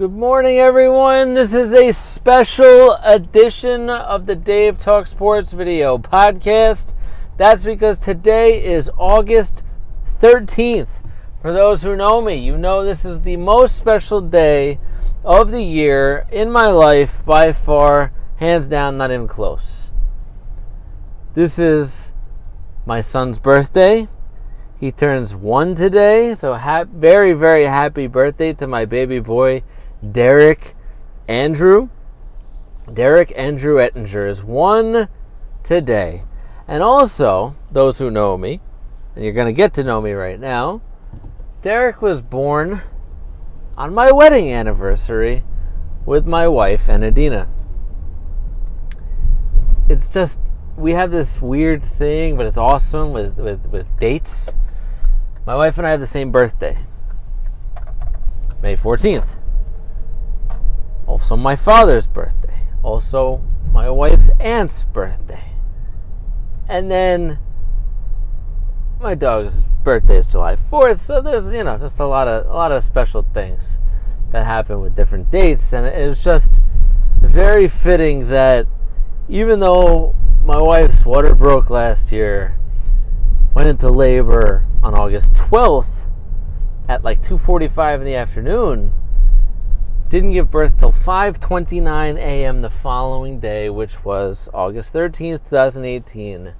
Good morning, everyone. This is a special edition of the Dave Talk Sports video podcast. That's because today is August 13th. For those who know me, you know this is the most special day of the year in my life by far, hands down, not even close. This is my son's birthday. He turns 1 today, so very, very happy birthday to my baby boy, Derek Andrew. Derek Andrew Ettinger is 1 today. And also, those who know me, and you're going to get to know me right now, Derek was born on my wedding anniversary with my wife, Anadina. It's just, we have this weird thing, but it's awesome with dates. My wife and I have the same birthday, May 14th. Also my father's birthday. Also my wife's aunt's birthday. And then my dog's birthday is July 4th. So there's, just a lot of special things that happen with different dates. And it was just very fitting that even though my wife's water broke last year, went into labor on August 12th at like 2:45 in the afternoon, didn't give birth till 5:29 a.m. the following day, which was August 13th, 2018,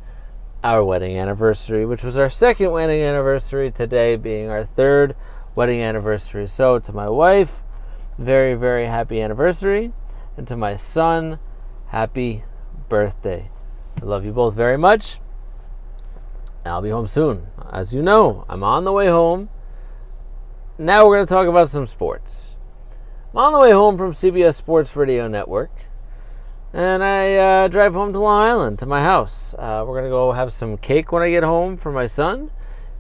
our wedding anniversary, which was our second wedding anniversary, today being our third wedding anniversary. So to my wife, very, very happy anniversary, and to my son, happy birthday. I love you both very much, and I'll be home soon. As you know, I'm on the way home. Now we're going to talk about some sports. I'm on the way home from CBS Sports Radio Network, and I drive home to Long Island, to my house. We're going to go have some cake when I get home for my son.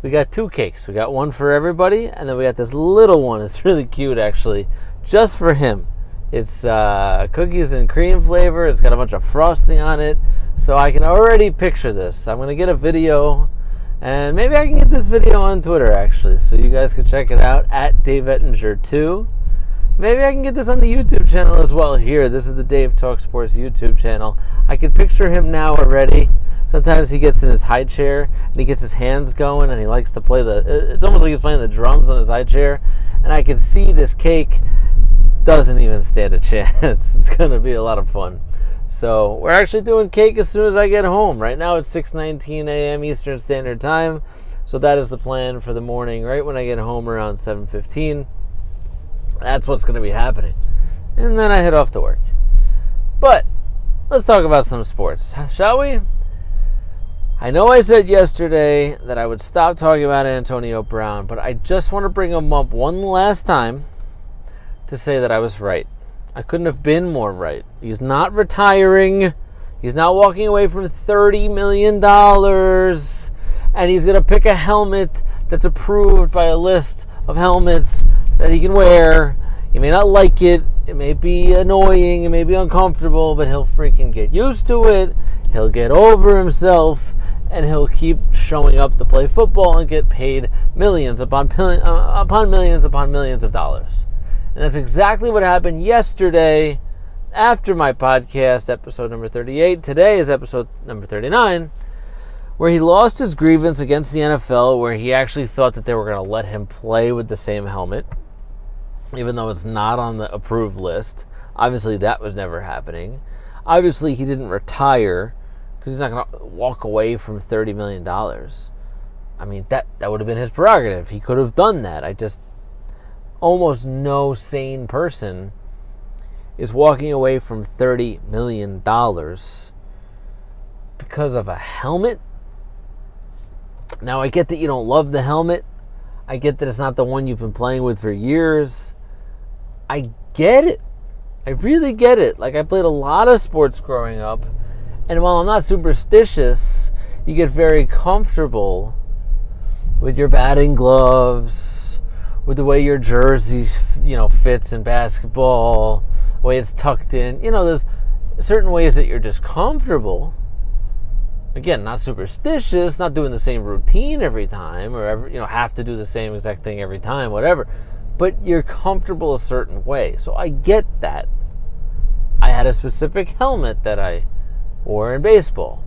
We got 2 cakes. We got one for everybody, and then we got this little one. It's really cute, actually, just for him. It's cookies and cream flavor. It's got a bunch of frosting on it, so I can already picture this. I'm going to get a video, and maybe I can get this video on Twitter, actually, so you guys can check it out, at Dave Ettinger 2. Maybe I can get this on the YouTube channel as well here. This is the Dave Talk Sports YouTube channel. I can picture him now already. Sometimes he gets in his high chair and he gets his hands going and he likes to play it's almost like he's playing the drums on his high chair. And I can see this cake doesn't even stand a chance. It's going to be a lot of fun. So we're actually doing cake as soon as I get home. Right now it's 6:19 a.m. Eastern Standard Time. So that is the plan for the morning, right when I get home around 7:15. That's what's going to be happening. And then I head off to work. But let's talk about some sports, shall we? I know I said yesterday that I would stop talking about Antonio Brown, but I just want to bring him up one last time to say that I was right. I couldn't have been more right. He's not retiring. He's not walking away from $30 million. And he's going to pick a helmet that's approved by a list of helmets that he can wear. He may not like it. It may be annoying. It may be uncomfortable, but he'll freaking get used to it. He'll get over himself, and he'll keep showing up to play football and get paid millions upon millions upon millions of dollars. And that's exactly what happened yesterday after my podcast, episode number 38. Today is episode number 39, where he lost his grievance against the NFL, where he actually thought that they were going to let him play with the same helmet, even though it's not on the approved list. Obviously, that was never happening. Obviously, he didn't retire because he's not going to walk away from $30 million. I mean, that would have been his prerogative. He could have done that. Almost no sane person is walking away from $30 million because of a helmet. Now, I get that you don't love the helmet. I get that it's not the one you've been playing with for years. I get it. I really get it. Like, I played a lot of sports growing up, and while I'm not superstitious, you get very comfortable with your batting gloves, with the way your jersey, fits in basketball, the way it's tucked in. There's certain ways that you're just comfortable. Again, not superstitious, not doing the same routine every time, or have to do the same exact thing every time, whatever. but you're comfortable a certain way. So I get that. I had a specific helmet that I wore in baseball.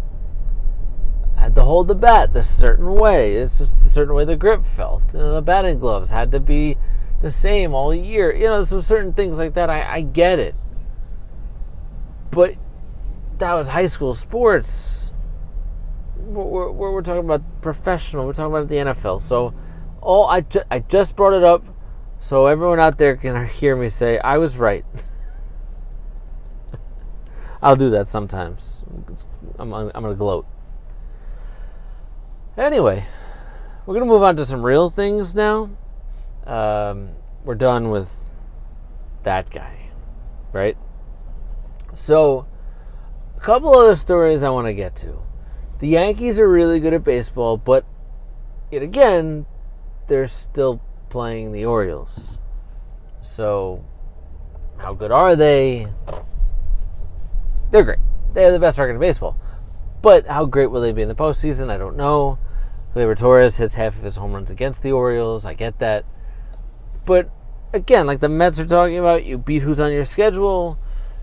I had to hold the bat this certain way. It's just a certain way the grip felt. The batting gloves had to be the same all year. So certain things like that, I get it. But that was high school sports. We're talking about professional. We're talking about the NFL. So I just brought it up so everyone out there can hear me say, I was right. I'll do that sometimes. I'm going to gloat. Anyway, we're going to move on to some real things now. We're done with that guy, right? So, a couple other stories I want to get to. The Yankees are really good at baseball, but yet again, they're still playing the Orioles. So, how good are they? They're great. They have the best record in baseball. But how great will they be in the postseason? I don't know. Gleyber Torres hits half of his home runs against the Orioles. I get that. But, again, like the Mets are talking about, you beat who's on your schedule.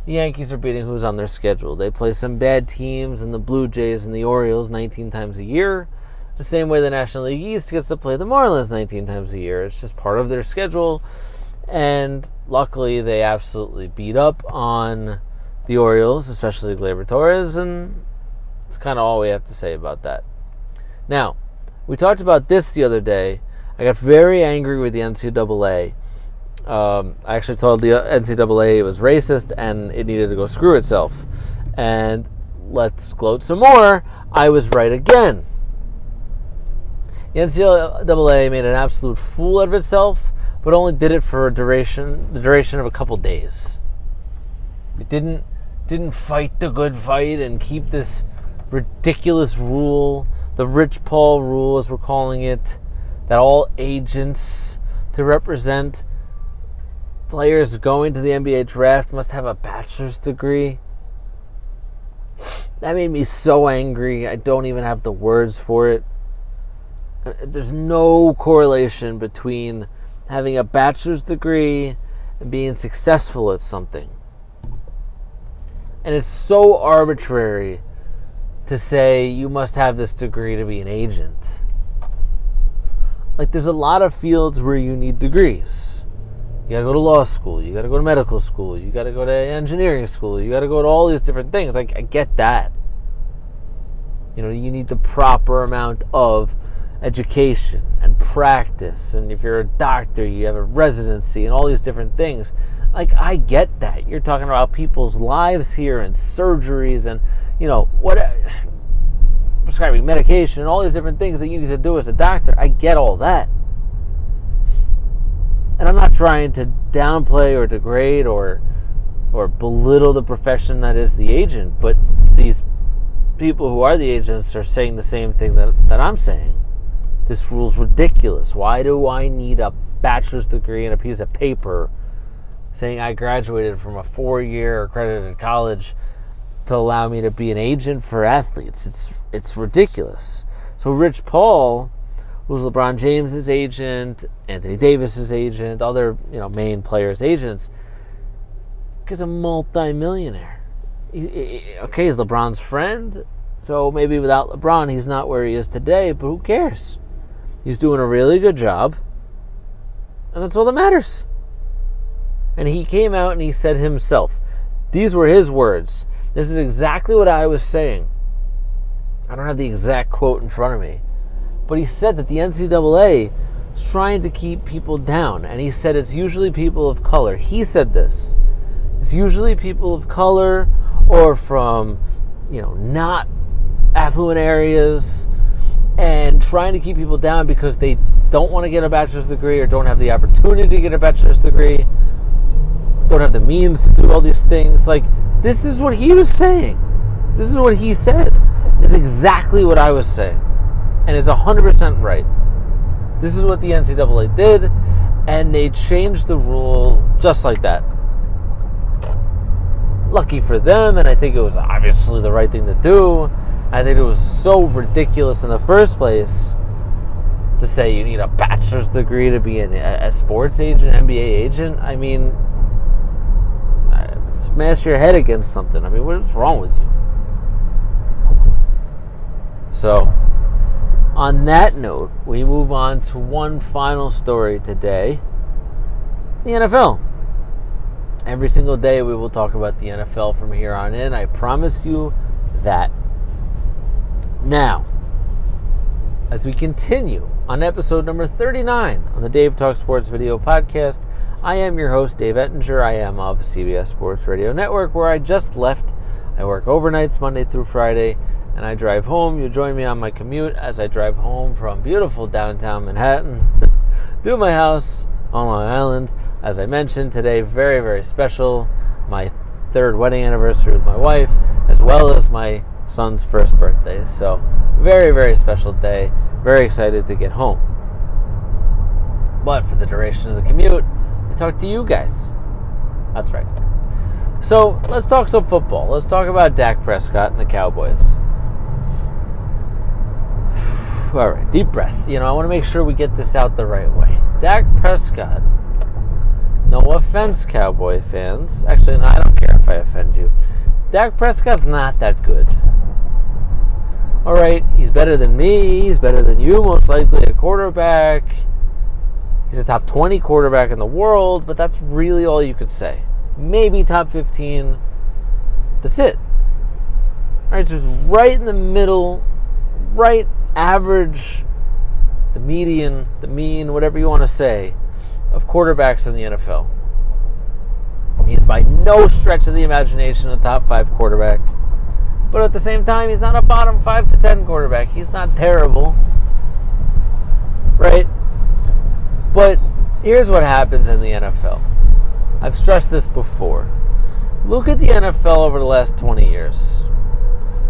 The Yankees are beating who's on their schedule. They play some bad teams, and the Blue Jays and the Orioles 19 times a year. The same way the National League East gets to play the Marlins 19 times a year. It's just part of their schedule. And luckily, they absolutely beat up on the Orioles, especially Gleyber Torres, and that's kind of all we have to say about that. Now, we talked about this the other day. I got very angry with the NCAA. I actually told the NCAA it was racist and it needed to go screw itself. And let's gloat some more. I was right again. The NCAA made an absolute fool out of itself, but only did it for the duration of a couple days. It didn't fight the good fight and keep this ridiculous rule, the Rich Paul rule as we're calling it, that all agents to represent players going to the NBA draft must have a bachelor's degree. That made me so angry. I don't even have the words for it. There's no correlation between having a bachelor's degree and being successful at something. And it's so arbitrary to say you must have this degree to be an agent. Like, there's a lot of fields where you need degrees. You gotta go to law school, you gotta go to medical school, you gotta go to engineering school, you gotta go to all these different things. Like, I get that. You need the proper amount of education and practice, and if you're a doctor, you have a residency and all these different things. Like, I get that. You're talking about people's lives here and surgeries and, prescribing medication and all these different things that you need to do as a doctor. I get all that. And I'm not trying to downplay or degrade or belittle the profession that is the agent, but these people who are the agents are saying the same thing that I'm saying. This rule's ridiculous. Why do I need a bachelor's degree and a piece of paper saying I graduated from a 4-year accredited college to allow me to be an agent for athletes? It's ridiculous. So Rich Paul, who's LeBron James' agent, Anthony Davis' agent, other main players' agents, is a multi-millionaire. Okay, he's LeBron's friend, so maybe without LeBron he's not where he is today, but who cares? He's doing a really good job, and that's all that matters. And he came out and he said himself, these were his words. This is exactly what I was saying. I don't have the exact quote in front of me, but he said that the NCAA is trying to keep people down, and he said it's usually people of color. He said this. It's usually people of color or from, not affluent areas, and trying to keep people down because they don't want to get a bachelor's degree or don't have the opportunity to get a bachelor's degree, don't have the means to do all these things. Like, this is what he was saying. This is what he said. It's exactly what I was saying. And it's 100% right. This is what the NCAA did, and they changed the rule just like that. Lucky for them, and I think it was obviously the right thing to do. I think it was so ridiculous in the first place. to say you need a bachelor's degree to be a sports agent, NBA agent. I mean, smash your head against something. I mean, what's wrong with you? So, on that note, we move on to one final story today. The NFL. Every single day we will talk about the NFL from here on in. I promise you that. Now, as we continue on episode number 39 on the Dave Talk Sports Video Podcast, I am your host, Dave Ettinger. I am of CBS Sports Radio Network, where I just left. I work overnights Monday through Friday, and I drive home. You join me on my commute as I drive home from beautiful downtown Manhattan to my house on Long Island. As I mentioned today, very, very special. My third wedding anniversary with my wife, as well as my son's first birthday. So, very, very special day. Very excited to get home. But for the duration of the commute, I talk to you guys. That's right. So, let's talk some football. Let's talk about Dak Prescott and the Cowboys. All right, deep breath. I want to make sure we get this out the right way. Dak Prescott, no offense, Cowboy fans. Actually, no, I don't care if I offend you. Dak Prescott's not that good. All right, he's better than me. He's better than you, most likely, a quarterback. He's a top 20 quarterback in the world, but that's really all you could say. Maybe top 15. That's it. All right, so it's right in the middle, right average, the median, the mean, whatever you want to say, of quarterbacks in the NFL. He's by no stretch of the imagination a top 5 quarterback. But at the same time, he's not a bottom 5 to 10 quarterback. He's not terrible. Right? But here's what happens in the NFL. I've stressed this before. Look at the NFL over the last 20 years.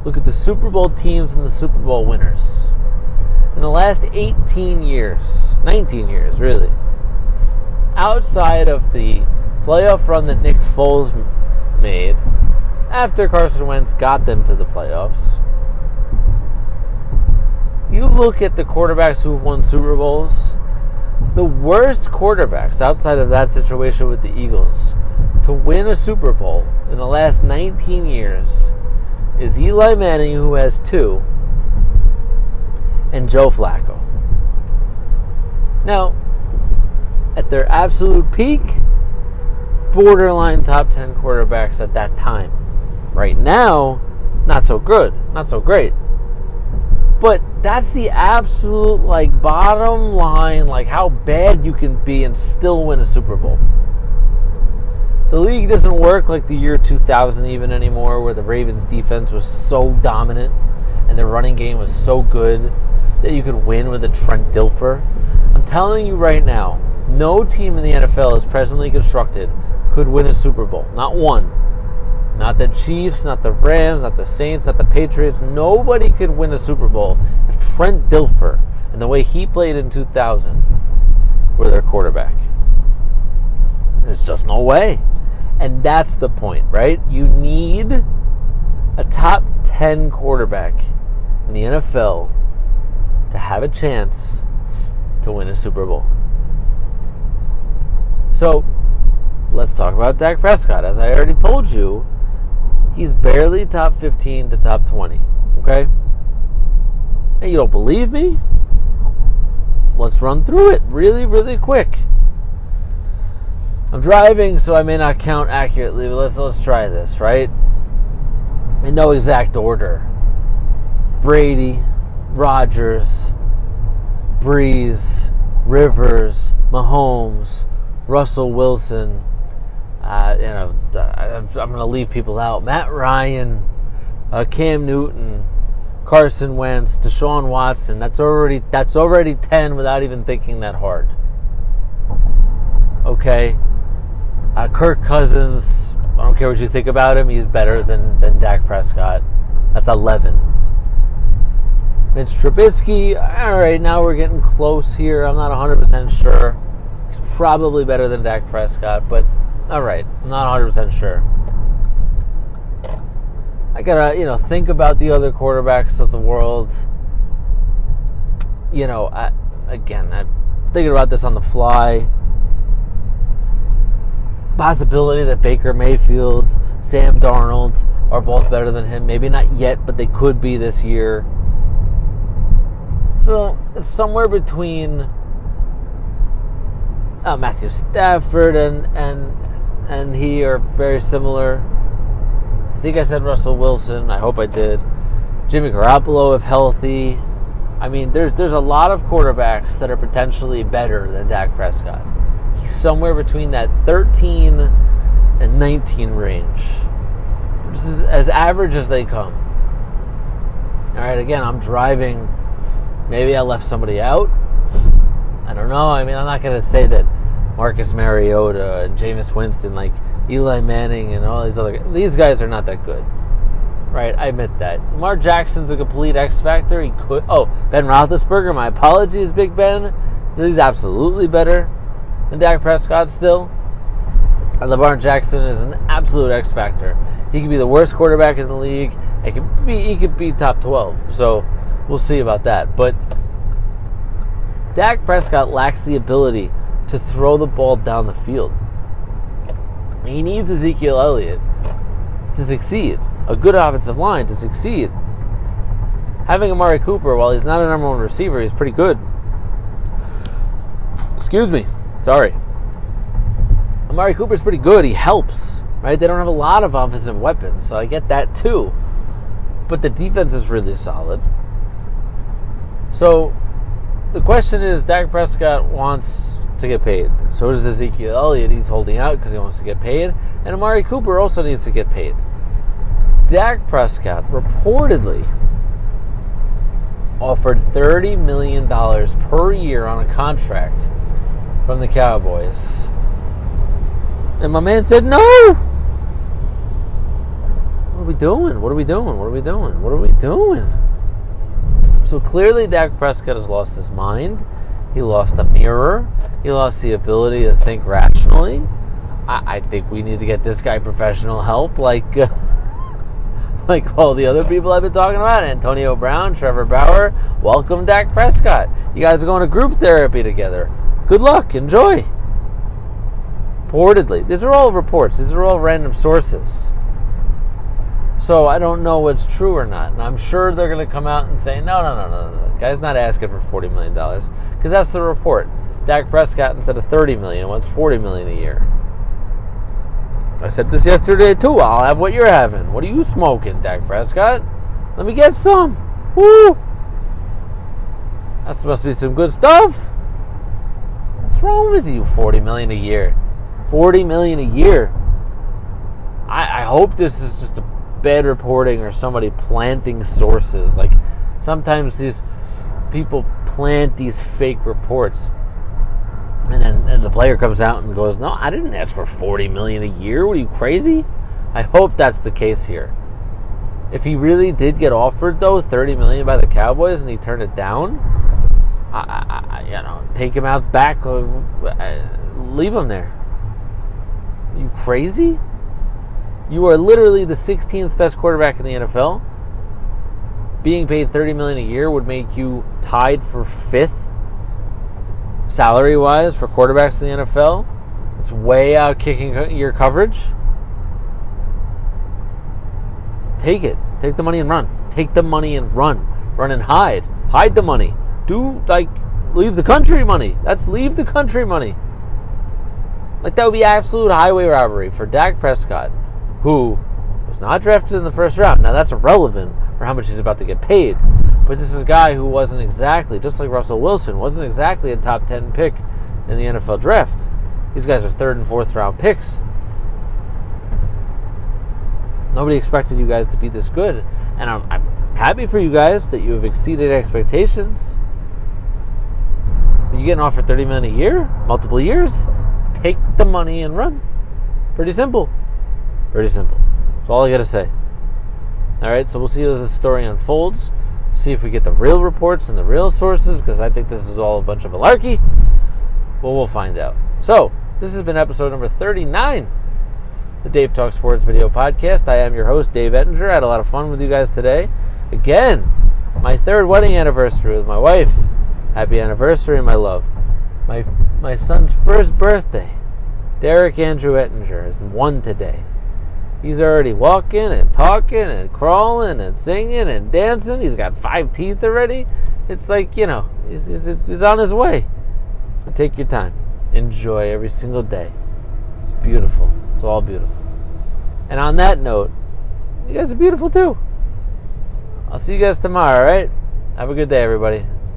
Look at the Super Bowl teams and the Super Bowl winners. In the last 18 years, 19 years really, outside of the playoff run that Nick Foles made after Carson Wentz got them to the playoffs, you look at the quarterbacks who've won Super Bowls, the worst quarterbacks outside of that situation with the Eagles to win a Super Bowl in the last 19 years is Eli Manning, who has 2, and Joe Flacco. Now, at their absolute peak, borderline top 10 quarterbacks at that time. Right now, not so good, not so great. But that's the absolute, bottom line, how bad you can be and still win a Super Bowl. The league doesn't work like the year 2000 even anymore, where the Ravens defense was so dominant and the running game was so good that you could win with a Trent Dilfer. I'm telling you right now, no team in the NFL as presently constructed could win a Super Bowl. Not one. Not the Chiefs, not the Rams, not the Saints, not the Patriots. Nobody could win a Super Bowl if Trent Dilfer and the way he played in 2000 were their quarterback. There's just no way. And that's the point, right? You need a top 10 quarterback in the NFL to have a chance to win a Super Bowl. So, let's talk about Dak Prescott. As I already told you, he's barely top 15 to top 20, okay? And you don't believe me? Let's run through it really, really quick. I'm driving, so I may not count accurately, but let's try this, right? In no exact order. Brady, Rodgers, Breeze, Rivers, Mahomes, Russell Wilson. I'm going to leave people out. Matt Ryan, Cam Newton, Carson Wentz, Deshaun Watson. That's already 10 without even thinking that hard. Okay. Kirk Cousins. I don't care what you think about him. He's better than Dak Prescott. That's 11. Mitch Trubisky. All right, now we're getting close here. I'm not 100% sure. He's probably better than Dak Prescott, but all right, I'm not 100% sure. I gotta, think about the other quarterbacks of the world. again, I'm thinking about this on the fly. Possibility that Baker Mayfield, Sam Darnold are both better than him. Maybe not yet, but they could be this year. So it's somewhere between Matthew Stafford and he are very similar. I think I said Russell Wilson. I hope I did. Jimmy Garoppolo, if healthy. I mean, there's a lot of quarterbacks that are potentially better than Dak Prescott. He's somewhere between that 13 and 19 range. This is as average as they come. All right, again, I'm driving. Maybe I left somebody out. I don't know. I mean, I'm not going to say that Marcus Mariota and Jameis Winston, like Eli Manning and all these guys are not that good. Right, I admit that. Lamar Jackson's a complete X factor. He could. Oh, Ben Roethlisberger. My apologies, Big Ben. So he's absolutely better than Dak Prescott still. And Lamar Jackson is an absolute X factor. He could be the worst quarterback in the league. He could be top 12. So we'll see about that. But Dak Prescott lacks the ability to throw the ball down the field. He needs Ezekiel Elliott to succeed. A good offensive line to succeed. Having Amari Cooper, while he's not a number one receiver, he's pretty good. Excuse me. Sorry. Amari Cooper's pretty good. He helps. Right? They don't have a lot of offensive weapons, so I get that too. But the defense is really solid. So the question is, Dak Prescott wants to get paid. So does Ezekiel Elliott. He's holding out because he wants to get paid. And Amari Cooper also needs to get paid. Dak Prescott reportedly offered $30 million per year on a contract from the Cowboys. And my man said, no! What are we doing? What are we doing? What are we doing? What are we doing? So clearly Dak Prescott has lost his mind. He lost a mirror. He lost the ability to think rationally. I think we need to get this guy professional help like all the other people I've been talking about. Antonio Brown, Trevor Bauer. Welcome Dak Prescott. You guys are going to group therapy together. Good luck. Enjoy. Reportedly. These are all reports. These are all random sources. So I don't know what's true or not. And I'm sure they're going to come out and say, no. The guy's not asking for $40 million. Because that's the report. Dak Prescott, instead of $30 million, wants $40 million a year. I said this yesterday too. I'll have what you're having. What are you smoking, Dak Prescott? Let me get some. Woo! That must be some good stuff. What's wrong with you? $40 million a year. $40 million a year. I hope this is just a bad reporting or somebody planting sources. Like sometimes these people plant these fake reports. And the player comes out and goes, no, I didn't ask for $40 million a year. What are you, crazy? I hope that's the case here. If he really did get offered, though, $30 million by the Cowboys and he turned it down, take him out back, leave him there. Are you crazy? You are literally the 16th best quarterback in the NFL. Being paid $30 million a year would make you tied for 5th salary-wise for quarterbacks in the NFL. It's way out kicking your coverage. Take it. Take the money and run. Take the money and run. Run and hide. Hide the money. Leave the country money. That's leave the country money. Like, that would be absolute highway robbery for Dak Prescott, who was not drafted in the first round. Now, that's irrelevant for how much he's about to get paid. But this is a guy who wasn't exactly, just like Russell Wilson, wasn't exactly a top 10 pick in the NFL draft. These guys are 3rd and 4th round picks. Nobody expected you guys to be this good. And I'm happy for you guys that you have exceeded expectations. You're getting offered $30 million a year, multiple years. Take the money and run. Pretty simple. Pretty simple. That's all I got to say. All right, so we'll see as this story unfolds. See if we get the real reports and the real sources, because I think this is all a bunch of malarkey. Well, we'll find out. So, this has been episode number 39, the Dave Talk Sports video podcast. I am your host, Dave Ettinger. I had a lot of fun with you guys today. Again, my 3rd wedding anniversary with my wife. Happy anniversary, my love. My son's first birthday, Derek Andrew Ettinger, is 1 today. He's already walking and talking and crawling and singing and dancing. He's got 5 teeth already. It's like, he's on his way. But take your time. Enjoy every single day. It's beautiful. It's all beautiful. And on that note, you guys are beautiful too. I'll see you guys tomorrow, all right? Have a good day, everybody.